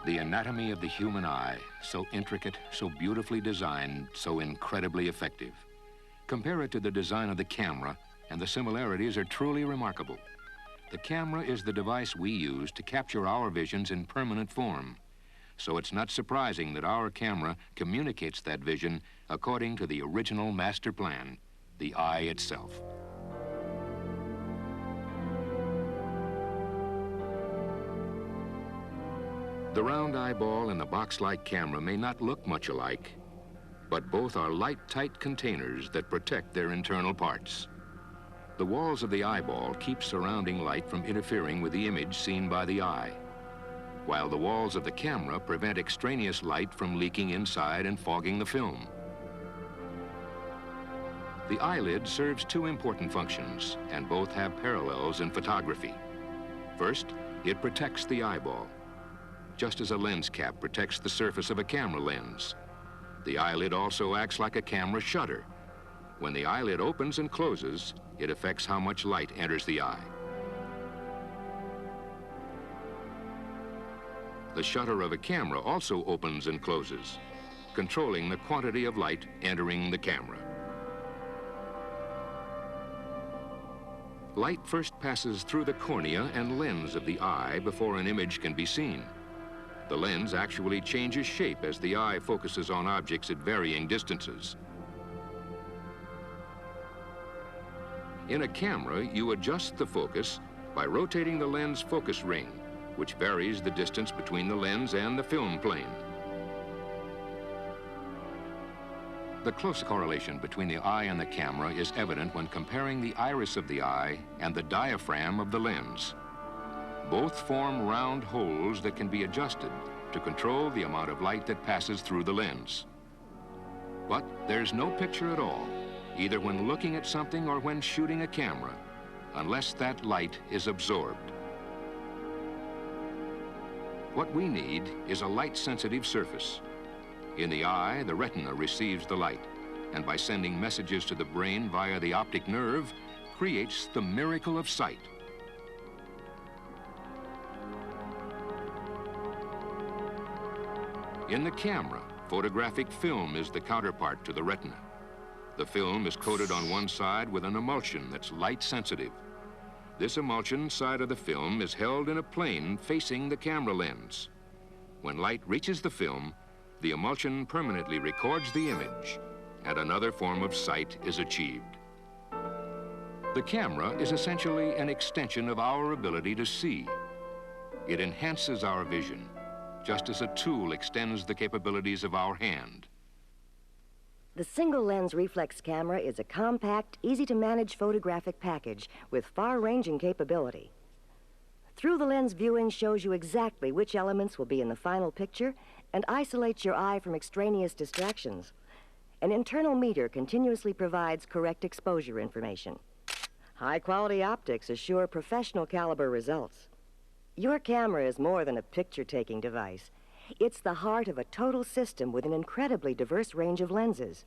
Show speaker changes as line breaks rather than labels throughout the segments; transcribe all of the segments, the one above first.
The anatomy of the human eye, so intricate, so beautifully designed, so incredibly effective. Compare it to the design of the camera, and the similarities are truly remarkable. The camera is the device we use to capture our visions in permanent form. So it's not surprising that our camera communicates that vision according to the original master plan, the eye itself. The round eyeball and the box-like camera may not look much alike, but both are light-tight containers that protect their internal parts. The walls of the eyeball keep surrounding light from interfering with the image seen by the eye, while the walls of the camera prevent extraneous light from leaking inside and fogging the film. The eyelid serves two important functions, and both have parallels in photography. First, it protects the eyeball, just as a lens cap protects the surface of a camera lens. The eyelid also acts like a camera shutter. When the eyelid opens and closes, it affects how much light enters the eye. The shutter of a camera also opens and closes, controlling the quantity of light entering the camera. Light first passes through the cornea and lens of the eye before an image can be seen. The lens actually changes shape as the eye focuses on objects at varying distances. In a camera, you adjust the focus by rotating the lens focus ring, which varies the distance between the lens and the film plane. The close correlation between the eye and the camera is evident when comparing the iris of the eye and the diaphragm of the lens. Both form round holes that can be adjusted to control the amount of light that passes through the lens. But there's no picture at all, either when looking at something or when shooting a camera, unless that light is absorbed. What we need is a light-sensitive surface. In the eye, the retina receives the light, and by sending messages to the brain via the optic nerve, creates the miracle of sight. In the camera, photographic film is the counterpart to the retina. The film is coated on one side with an emulsion that's light-sensitive. This emulsion side of the film is held in a plane facing the camera lens. When light reaches the film, the emulsion permanently records the image, and another form of sight is achieved. The camera is essentially an extension of our ability to see. It enhances our vision, just as a tool extends the capabilities of our hand.
The single-lens reflex camera is a compact, easy-to-manage photographic package with far-ranging capability. Through-the-lens viewing shows you exactly which elements will be in the final picture and isolates your eye from extraneous distractions. An internal meter continuously provides correct exposure information. High-quality optics assure professional-caliber results. Your camera is more than a picture-taking device. It's the heart of a total system with an incredibly diverse range of lenses.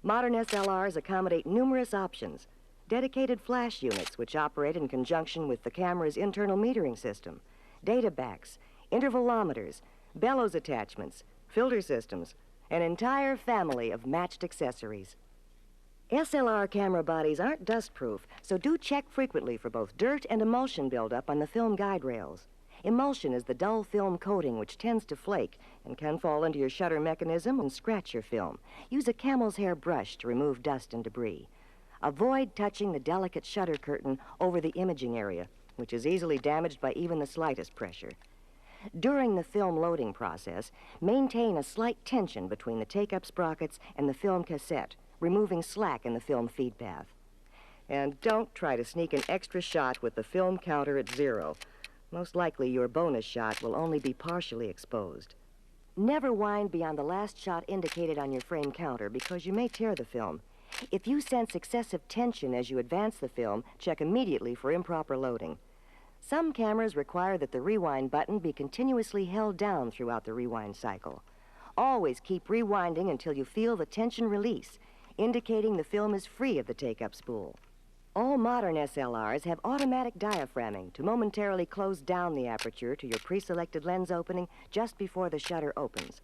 Modern SLRs accommodate numerous options. Dedicated flash units which operate in conjunction with the camera's internal metering system, data backs, intervalometers, bellows attachments, filter systems, an entire family of matched accessories. SLR camera bodies aren't dust-proof, so do check frequently for both dirt and emulsion buildup on the film guide rails. Emulsion is the dull film coating which tends to flake and can fall into your shutter mechanism and scratch your film. Use a camel's hair brush to remove dust and debris. Avoid touching the delicate shutter curtain over the imaging area, which is easily damaged by even the slightest pressure. During the film loading process, maintain a slight tension between the take-up sprockets and the film cassette, removing slack in the film feed path. And don't try to sneak an extra shot with the film counter at 0. Most likely your bonus shot will only be partially exposed. Never wind beyond the last shot indicated on your frame counter because you may tear the film. If you sense excessive tension as you advance the film, check immediately for improper loading. Some cameras require that the rewind button be continuously held down throughout the rewind cycle. Always keep rewinding until you feel the tension release, indicating the film is free of the take-up spool. All modern SLRs have automatic diaphragming to momentarily close down the aperture to your pre-selected lens opening just before the shutter opens.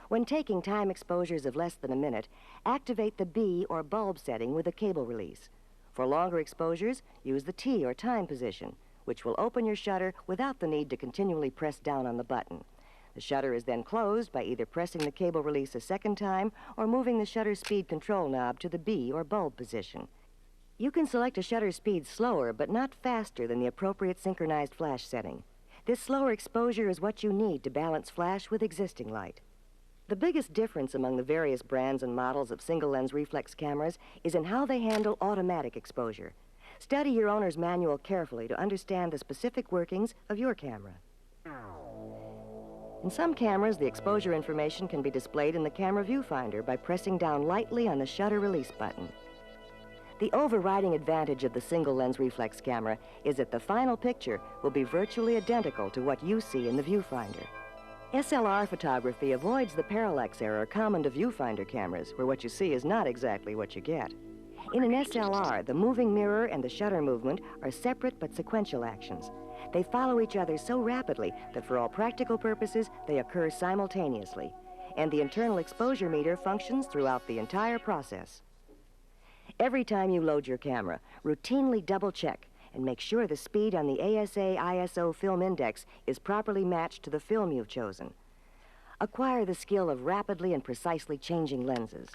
When taking time exposures of less than a minute, activate the B or bulb setting with a cable release. For longer exposures, use the T or time position, which will open your shutter without the need to continually press down on the button. The shutter is then closed by either pressing the cable release a second time or moving the shutter speed control knob to the B or bulb position. You can select a shutter speed slower but not faster than the appropriate synchronized flash setting. This slower exposure is what you need to balance flash with existing light. The biggest difference among the various brands and models of single-lens reflex cameras is in how they handle automatic exposure. Study your owner's manual carefully to understand the specific workings of your camera. In some cameras, the exposure information can be displayed in the camera viewfinder by pressing down lightly on the shutter release button. The overriding advantage of the single-lens reflex camera is that the final picture will be virtually identical to what you see in the viewfinder. SLR photography avoids the parallax error common to viewfinder cameras, where what you see is not exactly what you get. In an SLR, the moving mirror and the shutter movement are separate but sequential actions. They follow each other so rapidly that for all practical purposes, they occur simultaneously, and the internal exposure meter functions throughout the entire process. Every time you load your camera, routinely double-check and make sure the speed on the ASA/ISO film index is properly matched to the film you've chosen. Acquire the skill of rapidly and precisely changing lenses.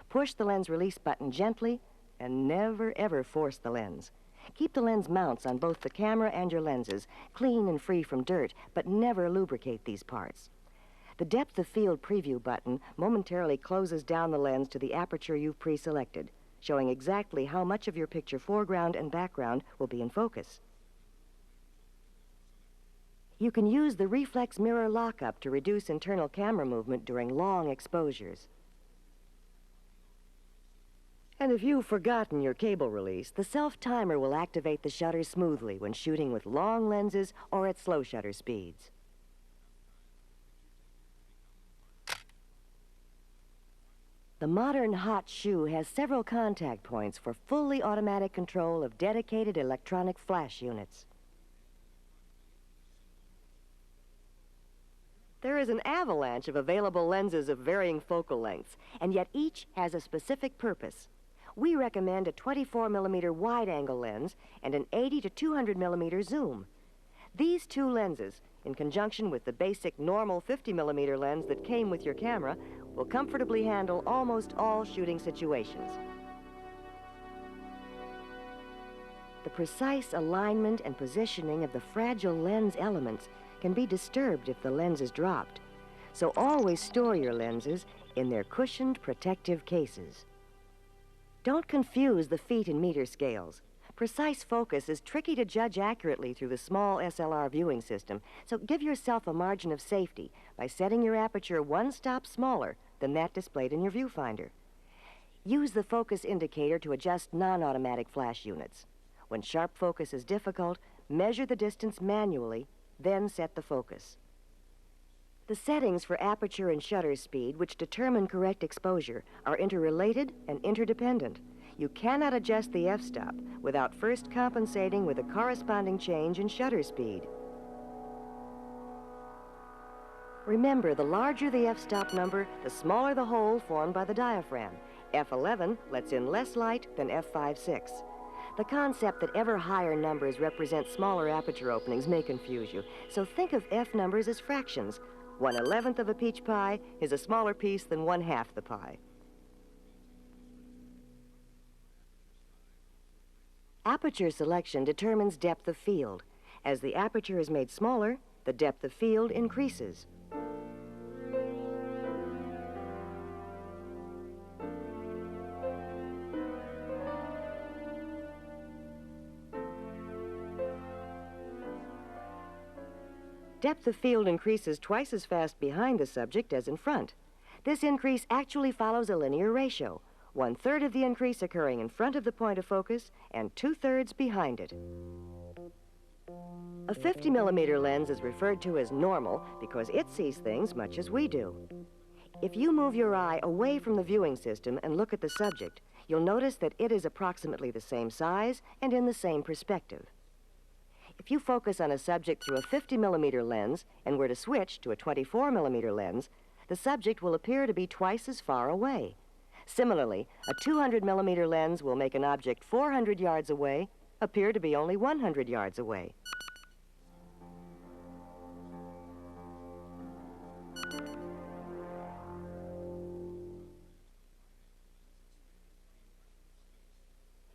Push the lens release button gently and never, ever force the lens. Keep the lens mounts on both the camera and your lenses clean and free from dirt, but never lubricate these parts. The depth of field preview button momentarily closes down the lens to the aperture you've pre-selected, showing exactly how much of your picture foreground and background will be in focus. You can use the reflex mirror lockup to reduce internal camera movement during long exposures. And if you've forgotten your cable release, the self-timer will activate the shutter smoothly when shooting with long lenses or at slow shutter speeds. The modern hot shoe has several contact points for fully automatic control of dedicated electronic flash units. There is an avalanche of available lenses of varying focal lengths, and yet each has a specific purpose. We recommend a 24mm wide-angle lens and an 80 to 200mm zoom. These two lenses, in conjunction with the basic normal 50mm lens that came with your camera, will comfortably handle almost all shooting situations. The precise alignment and positioning of the fragile lens elements can be disturbed if the lens is dropped, so always store your lenses in their cushioned protective cases. Don't confuse the feet and meter scales. Precise focus is tricky to judge accurately through the small SLR viewing system, so give yourself a margin of safety by setting your aperture one stop smaller than that displayed in your viewfinder. Use the focus indicator to adjust non-automatic flash units. When sharp focus is difficult, measure the distance manually, then set the focus. The settings for aperture and shutter speed, which determine correct exposure, are interrelated and interdependent. You cannot adjust the f-stop without first compensating with a corresponding change in shutter speed. Remember, the larger the f-stop number, the smaller the hole formed by the diaphragm. F11 lets in less light than F5/6. The concept that ever higher numbers represent smaller aperture openings may confuse you, so think of F numbers as fractions. 1/11 of a peach pie is a smaller piece than 1/2 the pie. Aperture selection determines depth of field. As the aperture is made smaller, the depth of field increases. Depth of field increases twice as fast behind the subject as in front. This increase actually follows a linear ratio, 1/3 of the increase occurring in front of the point of focus and 2/3 behind it. A 50mm lens is referred to as normal because it sees things much as we do. If you move your eye away from the viewing system and look at the subject, you'll notice that it is approximately the same size and in the same perspective. If you focus on a subject through a 50-millimeter lens and were to switch to a 24-millimeter lens, the subject will appear to be twice as far away. Similarly, a 200-millimeter lens will make an object 400 yards away appear to be only 100 yards away.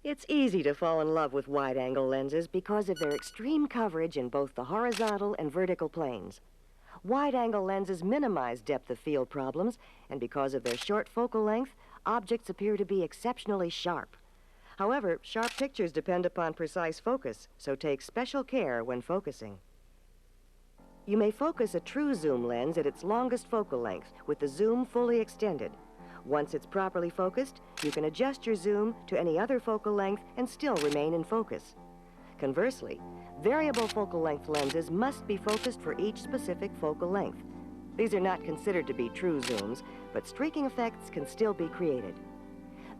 It's easy to fall in love with wide-angle lenses because of their extreme coverage in both the horizontal and vertical planes. Wide-angle lenses minimize depth of field problems, and because of their short focal length, objects appear to be exceptionally sharp. However, sharp pictures depend upon precise focus, so take special care when focusing. You may focus a true zoom lens at its longest focal length with the zoom fully extended. Once it's properly focused, you can adjust your zoom to any other focal length and still remain in focus. Conversely, variable focal length lenses must be focused for each specific focal length. These are not considered to be true zooms, but streaking effects can still be created.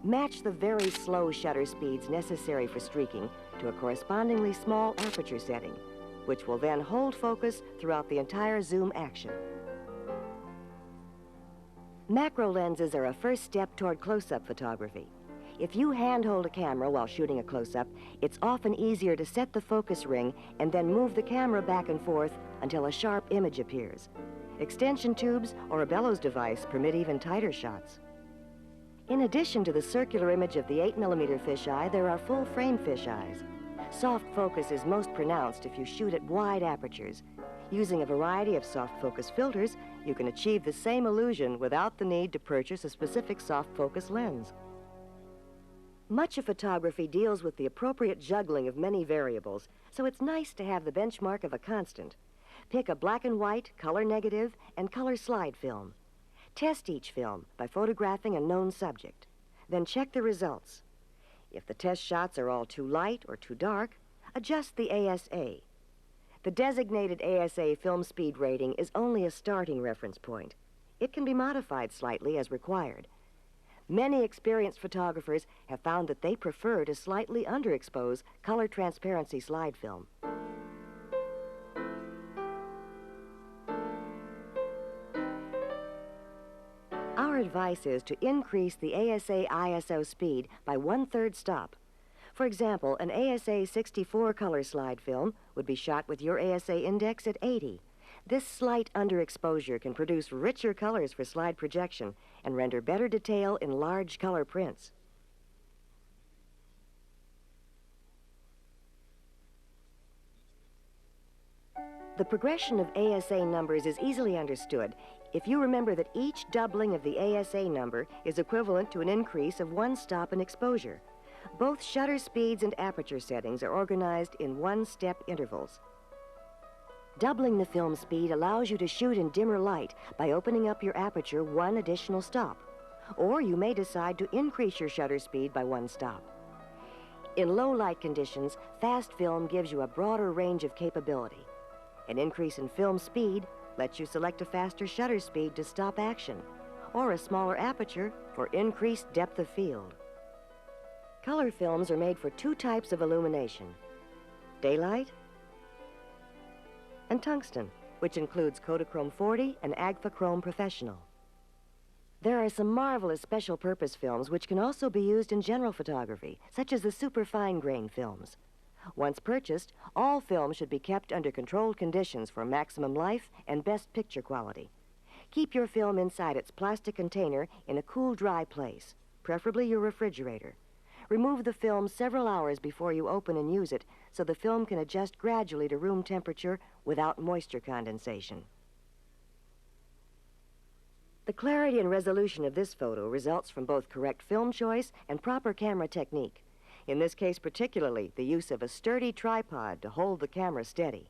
Match the very slow shutter speeds necessary for streaking to a correspondingly small aperture setting, which will then hold focus throughout the entire zoom action. Macro lenses are a first step toward close-up photography. If you handhold a camera while shooting a close-up, it's often easier to set the focus ring and then move the camera back and forth until a sharp image appears. Extension tubes or a bellows device permit even tighter shots. In addition to the circular image of the 8mm fisheye, there are full-frame fisheyes. Soft focus is most pronounced if you shoot at wide apertures. Using a variety of soft focus filters, you can achieve the same illusion without the need to purchase a specific soft focus lens. Much of photography deals with the appropriate juggling of many variables, so it's nice to have the benchmark of a constant. Pick a black and white, color negative, and color slide film. Test each film by photographing a known subject. Then check the results. If the test shots are all too light or too dark, adjust the ASA. The designated ASA film speed rating is only a starting reference point. It can be modified slightly as required. Many experienced photographers have found that they prefer to slightly underexpose color transparency slide film. Our advice is to increase the ASA ISO speed by 1/3 stop. For example, an ASA 64 color slide film would be shot with your ASA index at 80. This slight underexposure can produce richer colors for slide projection and render better detail in large color prints. The progression of ASA numbers is easily understood if you remember that each doubling of the ASA number is equivalent to an increase of 1 stop in exposure. Both shutter speeds and aperture settings are organized in 1-step intervals. Doubling the film speed allows you to shoot in dimmer light by opening up your aperture 1 additional stop. Or you may decide to increase your shutter speed by 1 stop. In low light conditions, fast film gives you a broader range of capability. An increase in film speed lets you select a faster shutter speed to stop action, or a smaller aperture for increased depth of field. Color films are made for 2 types of illumination: daylight and tungsten, which includes Kodachrome 40 and Agfachrome Professional. There are some marvelous special purpose films which can also be used in general photography, such as the super fine grain films. Once purchased, all film should be kept under controlled conditions for maximum life and best picture quality. Keep your film inside its plastic container in a cool, dry place, preferably your refrigerator. Remove the film several hours before you open and use it so the film can adjust gradually to room temperature without moisture condensation. The clarity and resolution of this photo results from both correct film choice and proper camera technique. In this case particularly, the use of a sturdy tripod to hold the camera steady.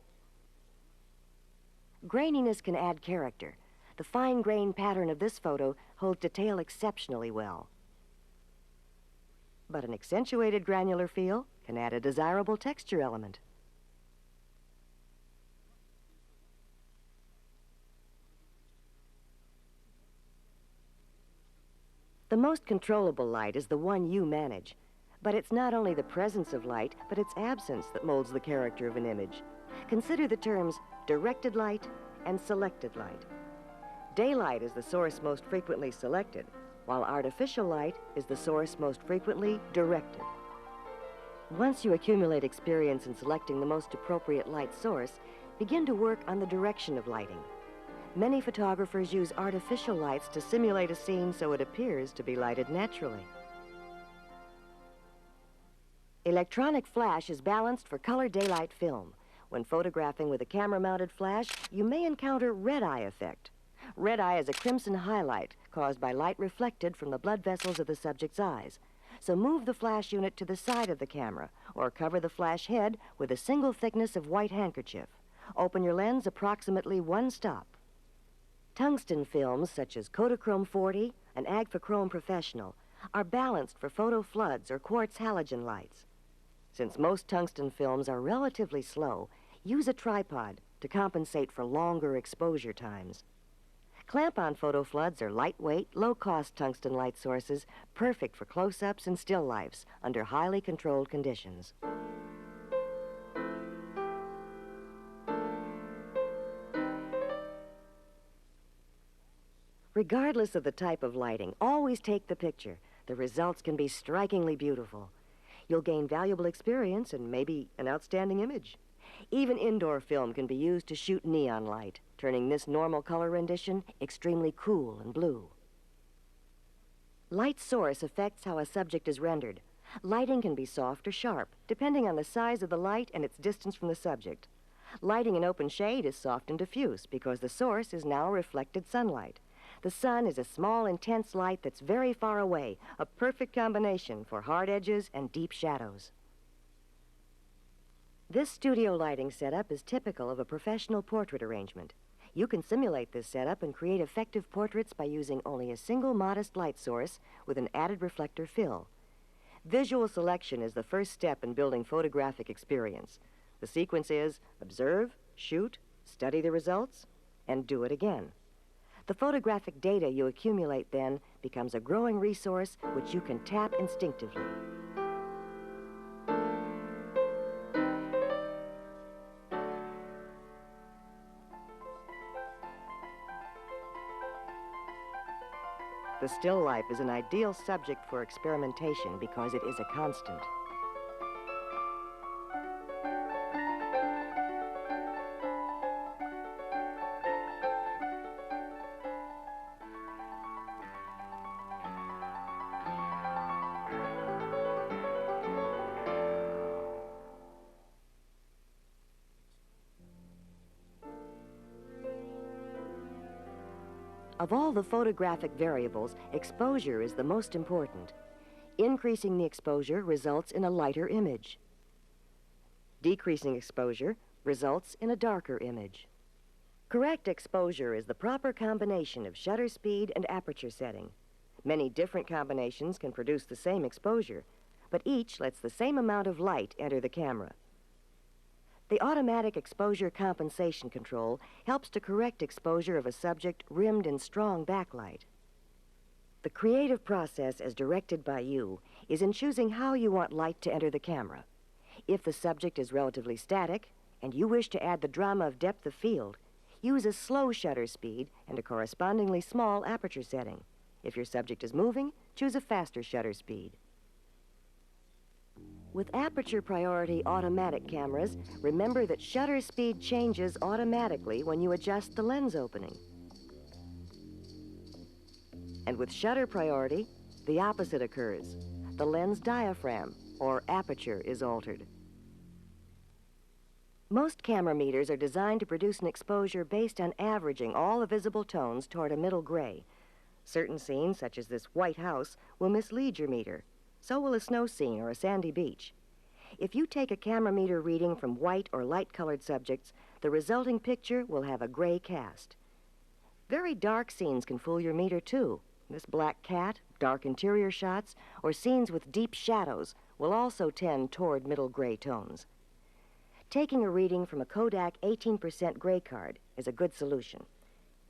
Graininess can add character. The fine grain pattern of this photo holds detail exceptionally well. But an accentuated granular feel can add a desirable texture element. The most controllable light is the one you manage. But it's not only the presence of light, but its absence that molds the character of an image. Consider the terms directed light and selected light. Daylight is the source most frequently selected, while artificial light is the source most frequently directed. Once you accumulate experience in selecting the most appropriate light source, begin to work on the direction of lighting. Many photographers use artificial lights to simulate a scene so it appears to be lighted naturally. Electronic flash is balanced for color daylight film. When photographing with a camera-mounted flash, you may encounter red eye effect. Red eye is a crimson highlight caused by light reflected from the blood vessels of the subject's eyes. So move the flash unit to the side of the camera or cover the flash head with a single thickness of white handkerchief. Open your lens approximately 1 stop. Tungsten films such as Kodachrome 40 and Agfachrome Professional are balanced for photo floods or quartz halogen lights. Since most tungsten films are relatively slow, use a tripod to compensate for longer exposure times. Clamp-on photo floods are lightweight, low-cost tungsten light sources, perfect for close-ups and still lifes under highly controlled conditions. Regardless of the type of lighting, always take the picture. The results can be strikingly beautiful. You'll gain valuable experience and maybe an outstanding image. Even indoor film can be used to shoot neon light, turning this normal color rendition extremely cool and blue. Light source affects how a subject is rendered. Lighting can be soft or sharp, depending on the size of the light and its distance from the subject. Lighting in open shade is soft and diffuse because the source is now reflected sunlight. The sun is a small, intense light that's very far away, a perfect combination for hard edges and deep shadows. This studio lighting setup is typical of a professional portrait arrangement. You can simulate this setup and create effective portraits by using only a single modest light source with an added reflector fill. Visual selection is the first step in building photographic experience. The sequence is observe, shoot, study the results, and do it again. The photographic data you accumulate then becomes a growing resource which you can tap instinctively. The still life is an ideal subject for experimentation because it is a constant. Of all the photographic variables, exposure is the most important. Increasing the exposure results in a lighter image. Decreasing exposure results in a darker image. Correct exposure is the proper combination of shutter speed and aperture setting. Many different combinations can produce the same exposure, but each lets the same amount of light enter the camera. The automatic exposure compensation control helps to correct exposure of a subject rimmed in strong backlight. The creative process as directed by you is in choosing how you want light to enter the camera. If the subject is relatively static and you wish to add the drama of depth of field, use a slow shutter speed and a correspondingly small aperture setting. If your subject is moving, choose a faster shutter speed. With aperture priority automatic cameras, remember that shutter speed changes automatically when you adjust the lens opening. And with shutter priority, the opposite occurs. The lens diaphragm, or aperture, is altered. Most camera meters are designed to produce an exposure based on averaging all the visible tones toward a middle gray. Certain scenes, such as this white house, will mislead your meter. So will a snow scene or a sandy beach. If you take a camera meter reading from white or light-colored subjects, the resulting picture will have a gray cast. Very dark scenes can fool your meter, too. This black cat, dark interior shots, or scenes with deep shadows will also tend toward middle gray tones. Taking a reading from a Kodak 18% gray card is a good solution.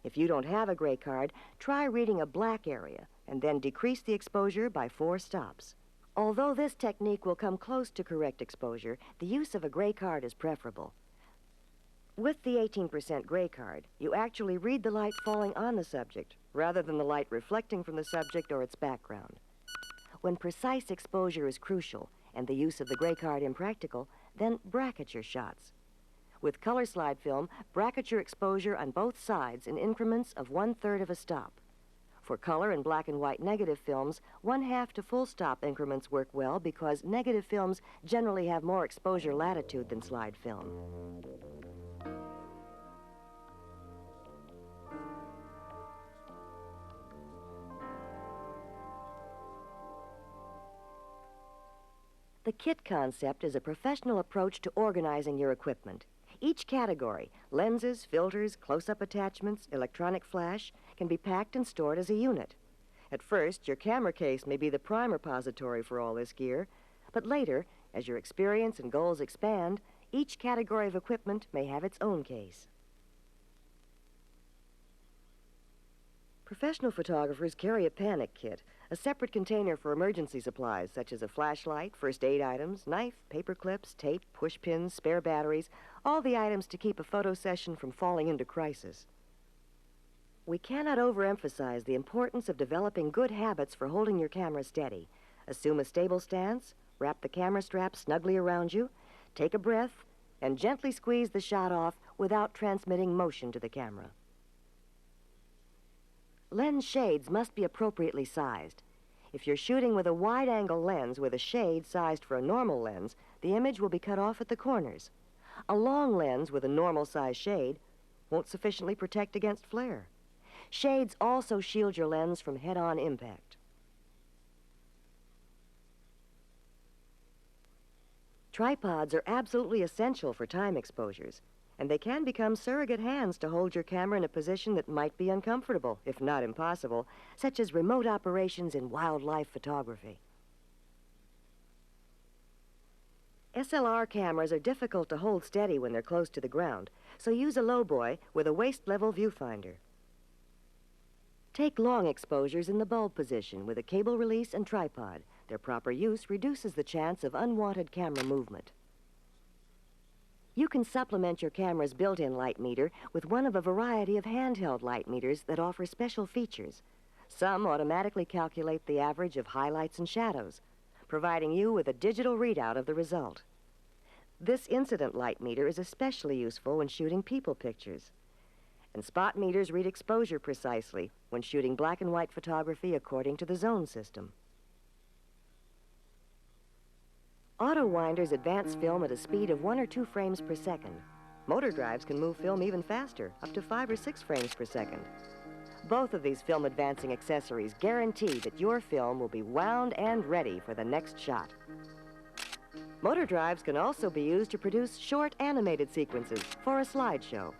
If you don't have a gray card, try reading a black area and then decrease the exposure by 4 stops. Although this technique will come close to correct exposure, the use of a gray card is preferable. With the 18% gray card, you actually read the light falling on the subject, rather than the light reflecting from the subject or its background. When precise exposure is crucial and the use of the gray card impractical, then bracket your shots. With color slide film, bracket your exposure on both sides in increments of 1/3 of a stop. For color and black and white negative films, 1/2 to full stop increments work well because negative films generally have more exposure latitude than slide film. The kit concept is a professional approach to organizing your equipment. Each category, lenses, filters, close-up attachments, electronic flash, can be packed and stored as a unit. At first, your camera case may be the prime repository for all this gear, but later, as your experience and goals expand, each category of equipment may have its own case. Professional photographers carry a panic kit, a separate container for emergency supplies such as a flashlight, first aid items, knife, paper clips, tape, push pins, spare batteries, all the items to keep a photo session from falling into crisis. We cannot overemphasize the importance of developing good habits for holding your camera steady. Assume a stable stance, wrap the camera strap snugly around you, take a breath, and gently squeeze the shot off without transmitting motion to the camera. Lens shades must be appropriately sized. If you're shooting with a wide-angle lens with a shade sized for a normal lens, the image will be cut off at the corners. A long lens with a normal size shade won't sufficiently protect against flare. Shades also shield your lens from head-on impact. Tripods are absolutely essential for time exposures, and they can become surrogate hands to hold your camera in a position that might be uncomfortable, if not impossible, such as remote operations in wildlife photography. SLR cameras are difficult to hold steady when they're close to the ground, so use a lowboy with a waist-level viewfinder. Take long exposures in the bulb position with a cable release and tripod. Their proper use reduces the chance of unwanted camera movement. You can supplement your camera's built-in light meter with one of a variety of handheld light meters that offer special features. Some automatically calculate the average of highlights and shadows, providing you with a digital readout of the result. This incident light meter is especially useful when shooting people pictures. And spot meters read exposure precisely when shooting black and white photography according to the zone system. Auto winders advance film at a speed of 1 or 2 frames per second. Motor drives can move film even faster, up to 5 or 6 frames per second. Both of these film advancing accessories guarantee that your film will be wound and ready for the next shot. Motor drives can also be used to produce short animated sequences for a slideshow.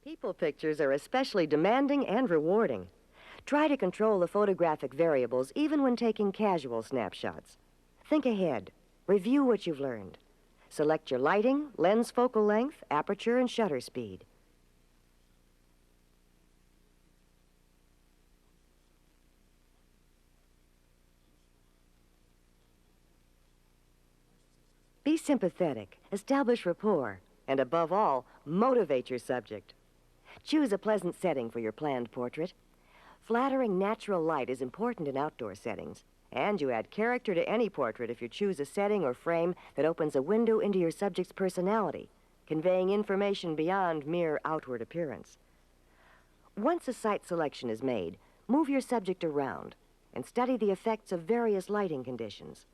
People pictures are especially demanding and rewarding. Try to control the photographic variables even when taking casual snapshots. Think ahead. Review what you've learned. Select your lighting, lens focal length, aperture, and shutter speed. Be sympathetic, establish rapport, and above all, motivate your subject. Choose a pleasant setting for your planned portrait. Flattering natural light is important in outdoor settings, and you add character to any portrait if you choose a setting or frame that opens a window into your subject's personality, conveying information beyond mere outward appearance. Once a site selection is made, move your subject around and study the effects of various lighting conditions.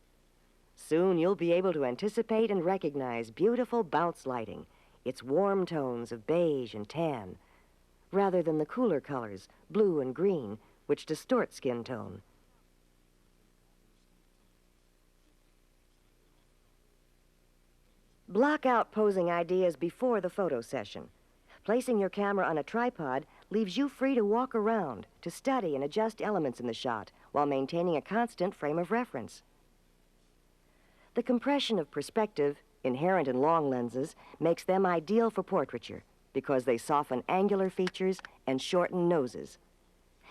Soon you'll be able to anticipate and recognize beautiful bounce lighting, its warm tones of beige and tan, rather than the cooler colors, blue and green, which distort skin tone. Block out posing ideas before the photo session. Placing your camera on a tripod leaves you free to walk around, to study and adjust elements in the shot while maintaining a constant frame of reference. The compression of perspective, inherent in long lenses, makes them ideal for portraiture because they soften angular features and shorten noses.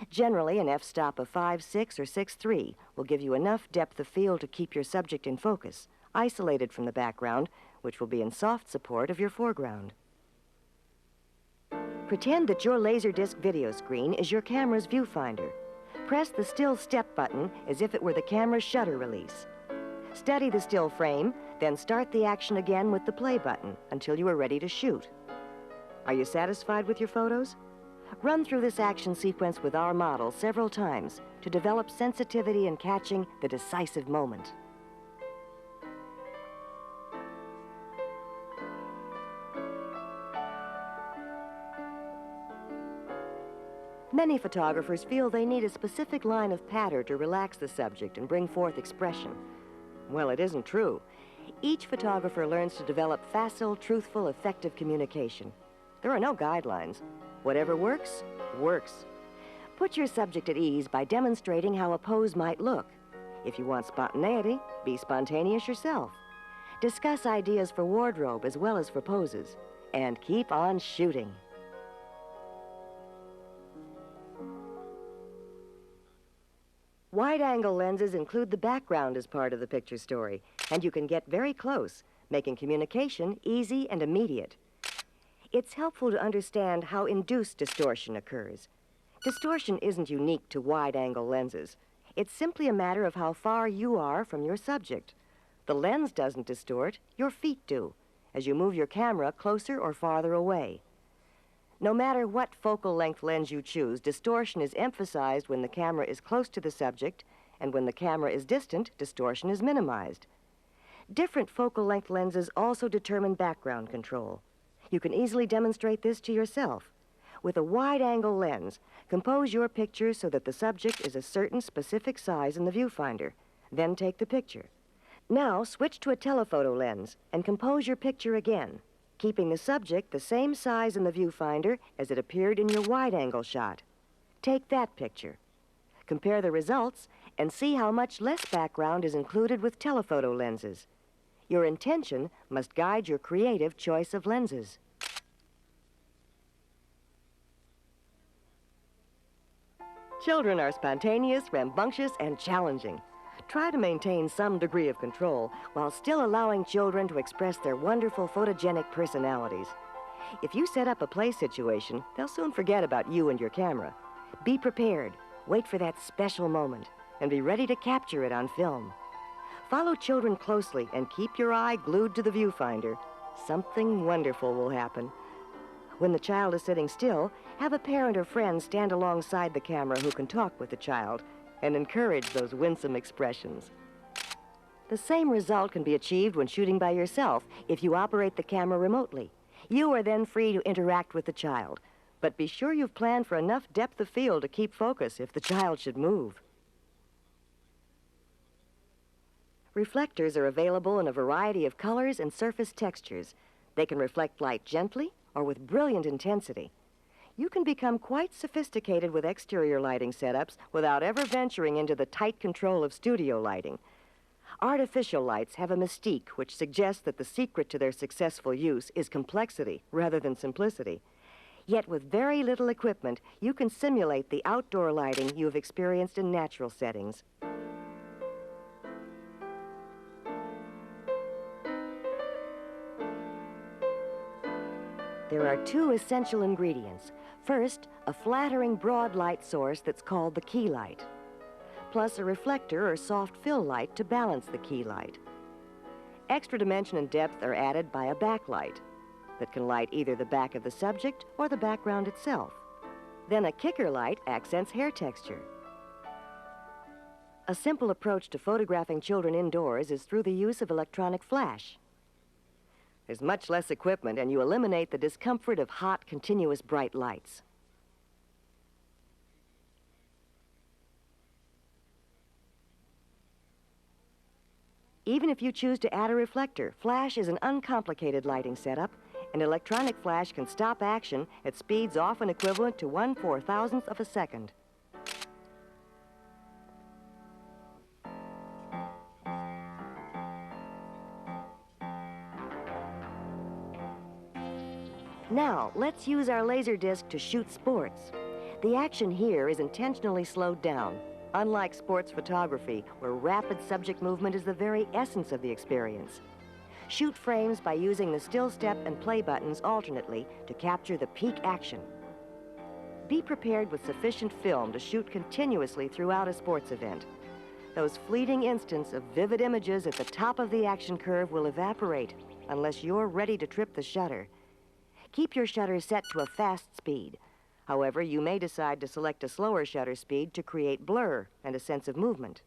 Generally, an f-stop of 5.6 or 6.3 will give you enough depth of field to keep your subject in focus, isolated from the background, which will be in soft support of your foreground. Pretend that your Laserdisc video screen is your camera's viewfinder. Press the still step button as if it were the camera's shutter release. Steady the still frame, then start the action again with the play button until you are ready to shoot. Are you satisfied with your photos? Run through this action sequence with our model several times to develop sensitivity in catching the decisive moment. Many photographers feel they need a specific line of patter to relax the subject and bring forth expression. Well, it isn't true. Each photographer learns to develop facile, truthful, effective communication. There are no guidelines. Whatever works, works. Put your subject at ease by demonstrating how a pose might look. If you want spontaneity, be spontaneous yourself. Discuss ideas for wardrobe as well as for poses. And keep on shooting. Wide-angle lenses include the background as part of the picture story, and you can get very close, making communication easy and immediate. It's helpful to understand how induced distortion occurs. Distortion isn't unique to wide-angle lenses. It's simply a matter of how far you are from your subject. The lens doesn't distort, your feet do, as you move your camera closer or farther away. No matter what focal length lens you choose, distortion is emphasized when the camera is close to the subject, and when the camera is distant, distortion is minimized. Different focal length lenses also determine background control. You can easily demonstrate this to yourself. With a wide-angle lens, compose your picture so that the subject is a certain specific size in the viewfinder. Then take the picture. Now switch to a telephoto lens and compose your picture again, keeping the subject the same size in the viewfinder as it appeared in your wide-angle shot. Take that picture. Compare the results and see how much less background is included with telephoto lenses. Your intention must guide your creative choice of lenses. Children are spontaneous, rambunctious, and challenging. Try to maintain some degree of control while still allowing children to express their wonderful photogenic personalities. If you set up a play situation, they'll soon forget about you and your camera. Be prepared, wait for that special moment, and be ready to capture it on film. Follow children closely and keep your eye glued to the viewfinder. Something wonderful will happen. When the child is sitting still, have a parent or friend stand alongside the camera who can talk with the child and encourage those winsome expressions. The same result can be achieved when shooting by yourself if you operate the camera remotely. You are then free to interact with the child, but be sure you've planned for enough depth of field to keep focus if the child should move. Reflectors are available in a variety of colors and surface textures. They can reflect light gently or with brilliant intensity. You can become quite sophisticated with exterior lighting setups without ever venturing into the tight control of studio lighting. Artificial lights have a mystique which suggests that the secret to their successful use is complexity rather than simplicity. Yet with very little equipment, you can simulate the outdoor lighting you have experienced in natural settings. There are two essential ingredients. First, a flattering broad light source that's called the key light, plus a reflector or soft fill light to balance the key light. Extra dimension and depth are added by a backlight that can light either the back of the subject or the background itself. Then a kicker light accents hair texture. A simple approach to photographing children indoors is through the use of electronic flash. There's much less equipment, and you eliminate the discomfort of hot, continuous bright lights. Even if you choose to add a reflector, flash is an uncomplicated lighting setup, An electronic flash can stop action at speeds often equivalent to 1/4000th of a second. Now, let's use our Laserdisc to shoot sports. The action here is intentionally slowed down, unlike sports photography, where rapid subject movement is the very essence of the experience. Shoot frames by using the still step and play buttons alternately to capture the peak action. Be prepared with sufficient film to shoot continuously throughout a sports event. Those fleeting instants of vivid images at the top of the action curve will evaporate unless you're ready to trip the shutter. Keep your shutter set to a fast speed. However, you may decide to select a slower shutter speed to create blur and a sense of movement.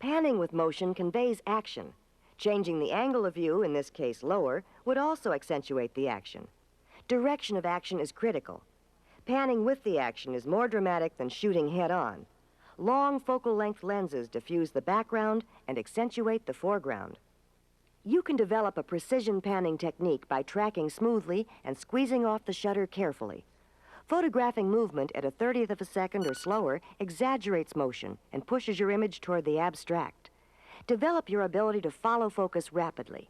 Panning with motion conveys action. Changing the angle of view, in this case lower, would also accentuate the action. Direction of action is critical. Panning with the action is more dramatic than shooting head-on. Long focal length lenses diffuse the background and accentuate the foreground. You can develop a precision panning technique by tracking smoothly and squeezing off the shutter carefully. Photographing movement at a 30th of a second or slower exaggerates motion and pushes your image toward the abstract. Develop your ability to follow focus rapidly.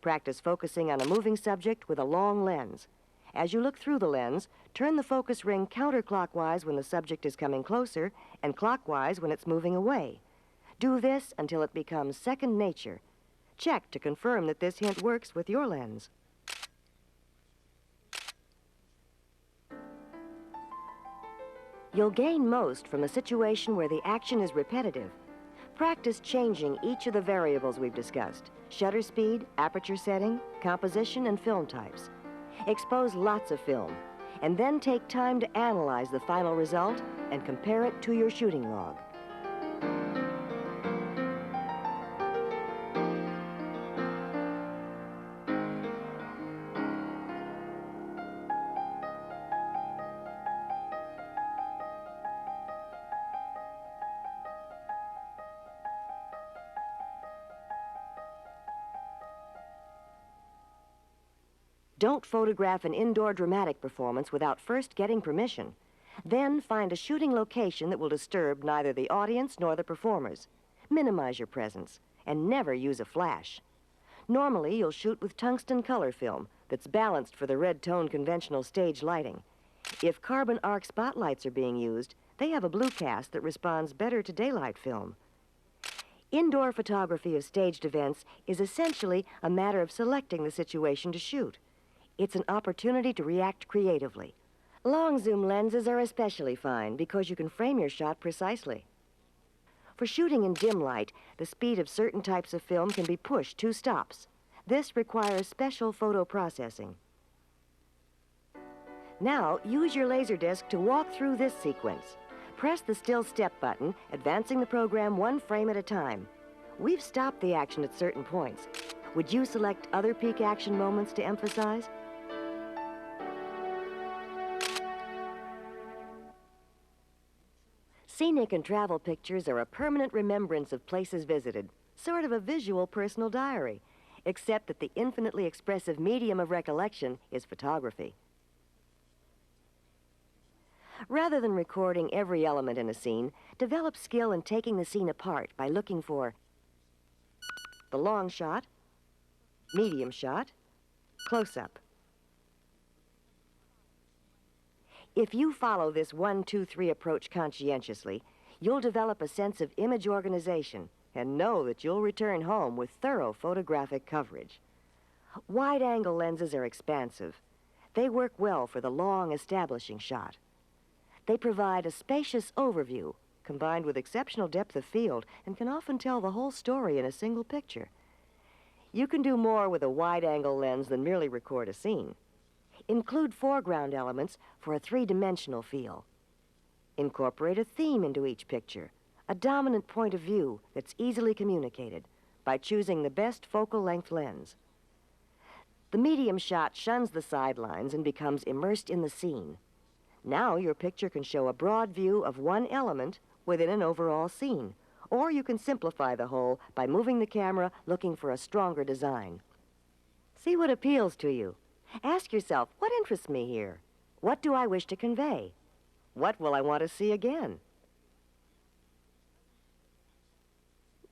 Practice focusing on a moving subject with a long lens. As you look through the lens, turn the focus ring counterclockwise when the subject is coming closer and clockwise when it's moving away. Do this until it becomes second nature. Check to confirm that this hint works with your lens. You'll gain most from a situation where the action is repetitive. Practice changing each of the variables we've discussed: shutter speed, aperture setting, composition, and film types. Expose lots of film, and then take time to analyze the final result and compare it to your shooting log. Don't photograph an indoor dramatic performance without first getting permission. Then find a shooting location that will disturb neither the audience nor the performers. Minimize your presence and never use a flash. Normally, you'll shoot with tungsten color film that's balanced for the red tone conventional stage lighting. If carbon arc spotlights are being used, they have a blue cast that responds better to daylight film. Indoor photography of staged events is essentially a matter of selecting the situation to shoot. It's an opportunity to react creatively. Long zoom lenses are especially fine because you can frame your shot precisely. For shooting in dim light, the speed of certain types of film can be pushed 2 stops. This requires special photo processing. Now, use your Laserdisc to walk through this sequence. Press the still step button, advancing the program 1 frame at a time. We've stopped the action at certain points. Would you select other peak action moments to emphasize? Scenic and travel pictures are a permanent remembrance of places visited, sort of a visual personal diary, except that the infinitely expressive medium of recollection is photography. Rather than recording every element in a scene, develop skill in taking the scene apart by looking for the long shot, medium shot, close-up. If you follow this 1, 2, 3 approach conscientiously, you'll develop a sense of image organization and know that you'll return home with thorough photographic coverage. Wide-angle lenses are expansive. They work well for the long establishing shot. They provide a spacious overview combined with exceptional depth of field and can often tell the whole story in a single picture. You can do more with a wide-angle lens than merely record a scene. Include foreground elements for a 3-dimensional feel. Incorporate a theme into each picture, a dominant point of view that's easily communicated by choosing the best focal length lens. The medium shot shuns the sidelines and becomes immersed in the scene. Now your picture can show a broad view of one element within an overall scene. Or you can simplify the whole by moving the camera looking for a stronger design. See what appeals to you. Ask yourself, what interests me here? What do I wish to convey? What will I want to see again?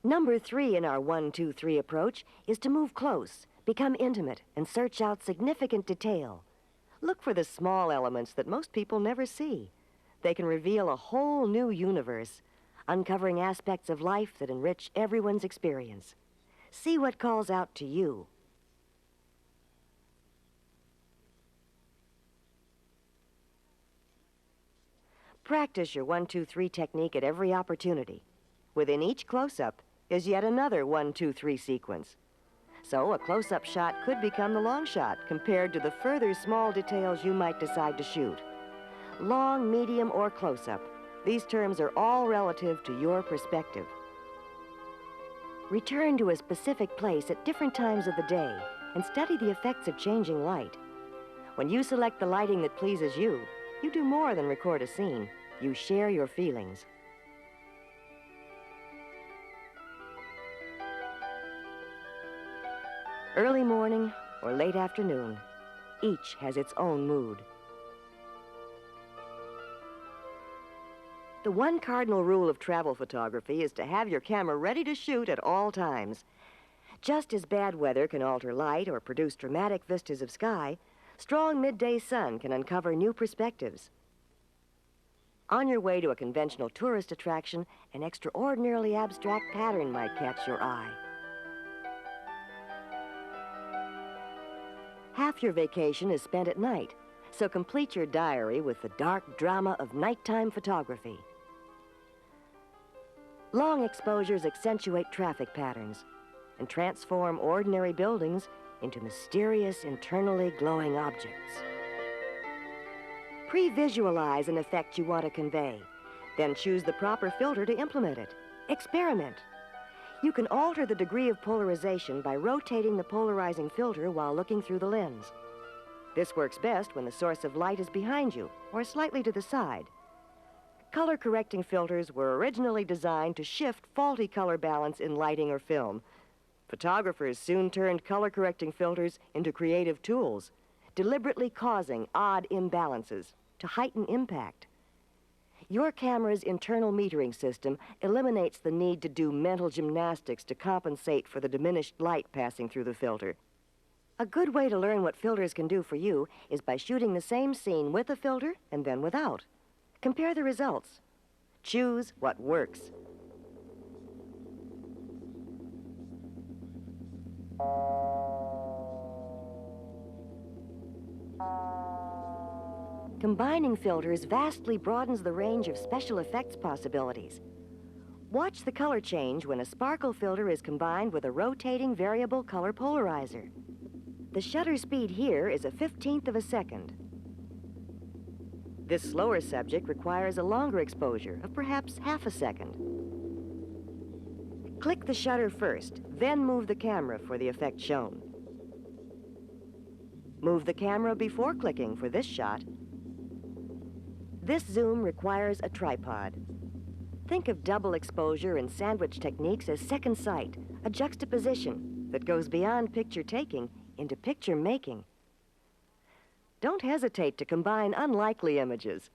Number 3 in our 1, 2, 3 approach is to move close, become intimate, and search out significant detail. Look for the small elements that most people never see. They can reveal a whole new universe, uncovering aspects of life that enrich everyone's experience. See what calls out to you. Practice your 1, 2, 3 technique at every opportunity. Within each close-up is yet another 1, 2, 3 sequence. So a close-up shot could become the long shot compared to the further small details you might decide to shoot. Long, medium, or close-up. These terms are all relative to your perspective. Return to a specific place at different times of the day and study the effects of changing light. When you select the lighting that pleases you, you do more than record a scene. You share your feelings. Early morning or late afternoon, each has its own mood. The one cardinal rule of travel photography is to have your camera ready to shoot at all times. Just as bad weather can alter light or produce dramatic vistas of sky, strong midday sun can uncover new perspectives. On your way to a conventional tourist attraction, an extraordinarily abstract pattern might catch your eye. Half your vacation is spent at night, so complete your diary with the dark drama of nighttime photography. Long exposures accentuate traffic patterns and transform ordinary buildings into mysterious, internally glowing objects. Pre-visualize an effect you want to convey, then choose the proper filter to implement it. Experiment. You can alter the degree of polarization by rotating the polarizing filter while looking through the lens. This works best when the source of light is behind you or slightly to the side. Color-correcting filters were originally designed to shift faulty color balance in lighting or film. Photographers soon turned color-correcting filters into creative tools, deliberately causing odd imbalances to heighten impact. Your camera's internal metering system eliminates the need to do mental gymnastics to compensate for the diminished light passing through the filter. A good way to learn what filters can do for you is by shooting the same scene with a filter and then without. Compare the results. Choose what works. Combining filters vastly broadens the range of special effects possibilities. Watch the color change when a sparkle filter is combined with a rotating variable color polarizer. The shutter speed here is a 1/15 of a second. This slower subject requires a longer exposure of perhaps half a second. Click the shutter first, then move the camera for the effect shown. Move the camera before clicking for this shot. This zoom requires a tripod. Think of double exposure and sandwich techniques as second sight, a juxtaposition that goes beyond picture taking into picture making. Don't hesitate to combine unlikely images.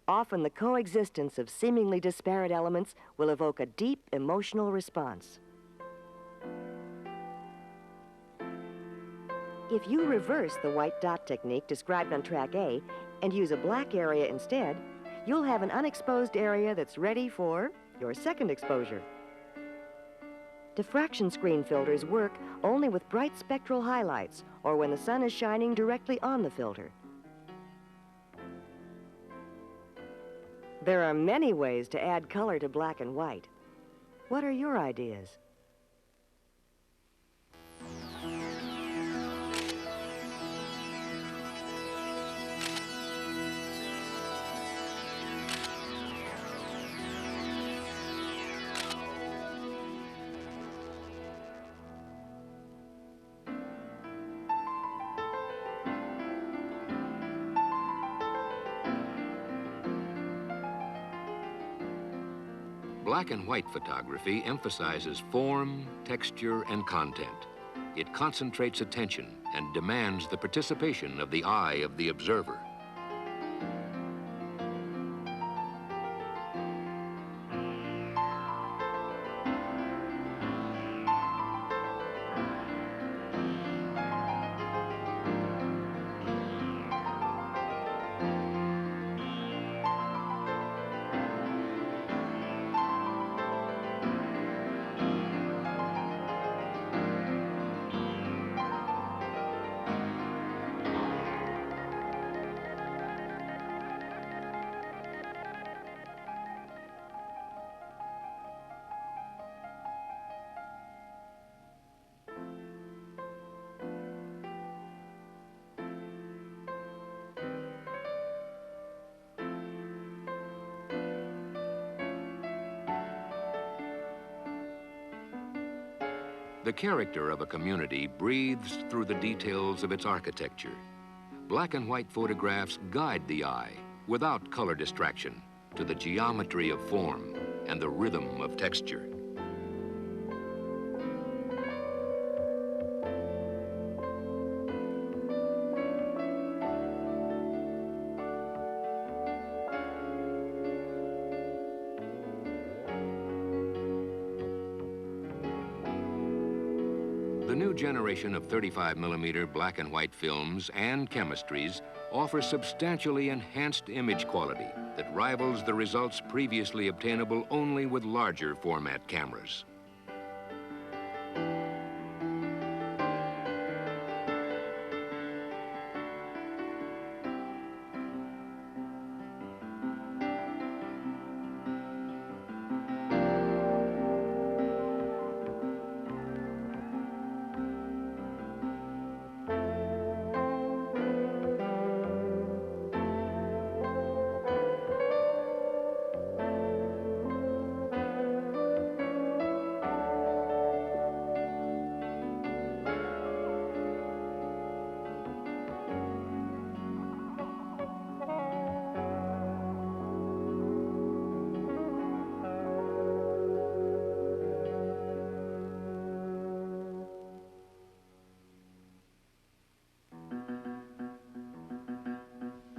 Often the coexistence of seemingly disparate elements will evoke a deep emotional response. If you reverse the white dot technique described on track A and use a black area instead, you'll have an unexposed area that's ready for your second exposure. Diffraction screen filters work only with bright spectral highlights or when the sun is shining directly on the filter. There are many ways to add color to black and white. What are your ideas?
Black and white photography emphasizes form, texture, and content. It concentrates attention and demands the participation of the eye of the observer. The character of a community breathes through the details of its architecture. Black and white photographs guide the eye, without color distraction, to the geometry of form and the rhythm of texture. The new generation of 35mm black and white films and chemistries offers substantially enhanced image quality that rivals the results previously obtainable only with larger format cameras.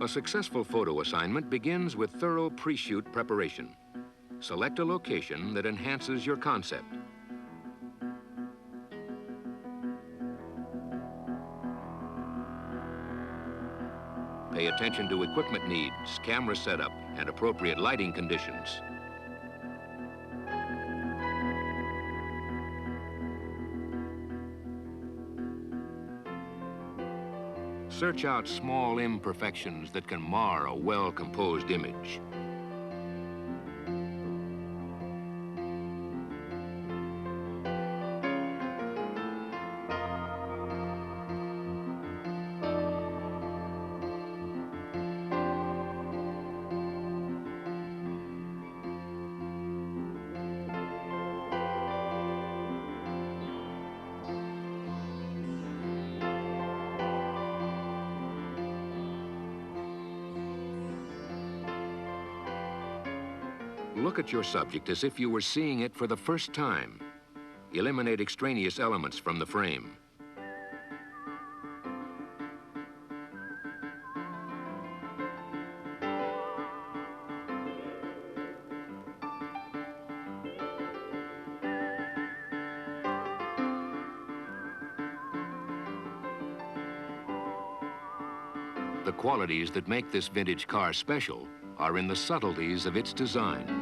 A successful photo assignment begins with thorough pre-shoot preparation. Select a location that enhances your concept. Pay attention to equipment needs, camera setup, and appropriate lighting conditions. Search out small imperfections that can mar a well-composed image. Look at your subject as if you were seeing it for the first time. Eliminate extraneous elements from the frame. The qualities that make this vintage car special are in the subtleties of its design.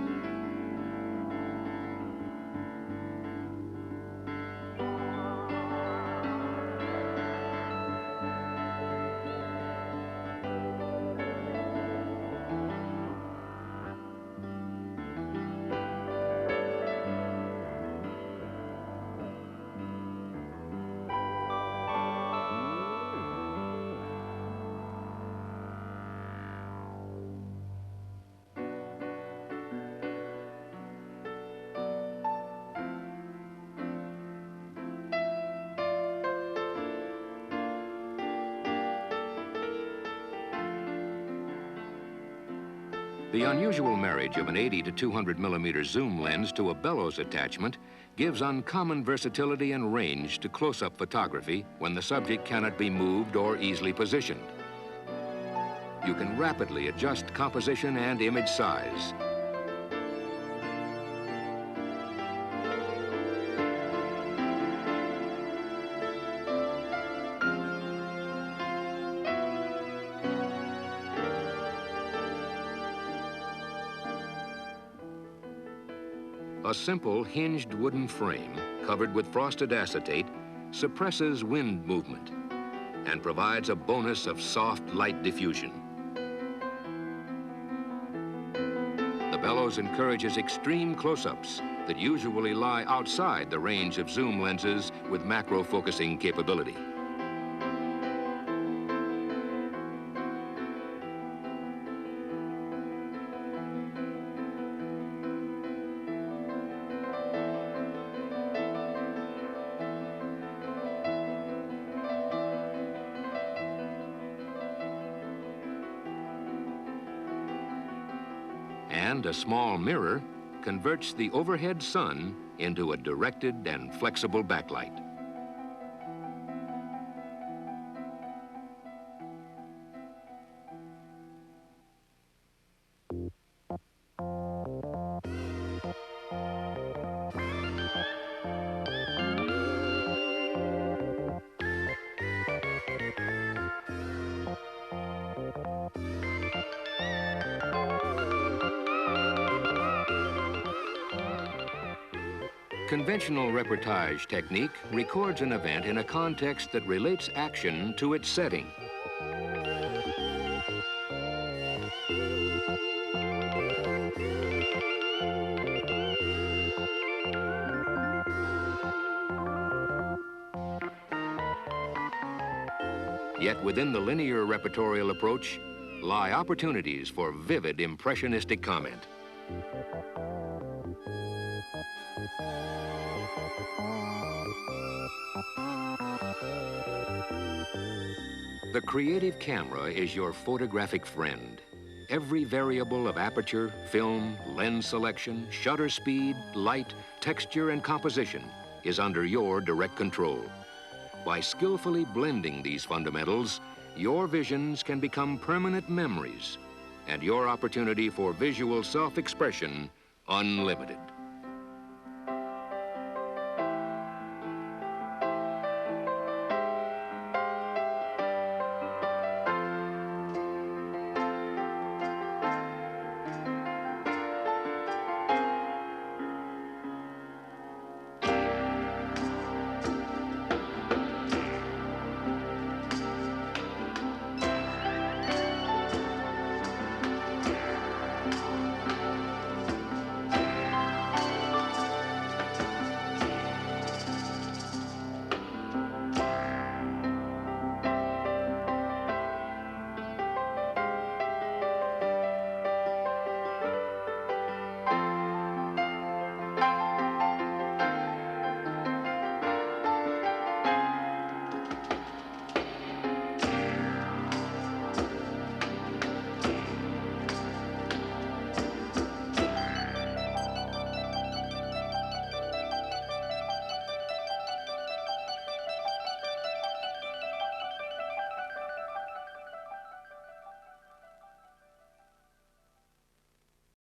The unusual marriage of an 80 to 200 millimeter zoom lens to a bellows attachment gives uncommon versatility and range to close-up photography when the subject cannot be moved or easily positioned. You can rapidly adjust composition and image size. A simple hinged wooden frame covered with frosted acetate suppresses wind movement and provides a bonus of soft light diffusion. The bellows encourages extreme close-ups that usually lie outside the range of zoom lenses with macro focusing capability. And a small mirror converts the overhead sun into a directed and flexible backlight. Conventional reportage technique records an event in a context that relates action to its setting. Yet within the linear repertorial approach lie opportunities for vivid impressionistic comment. The creative camera is your photographic friend. Every variable of aperture, film, lens selection, shutter speed, light, texture, and composition is under your direct control. By skillfully blending these fundamentals, your visions can become permanent memories and your opportunity for visual self-expression unlimited.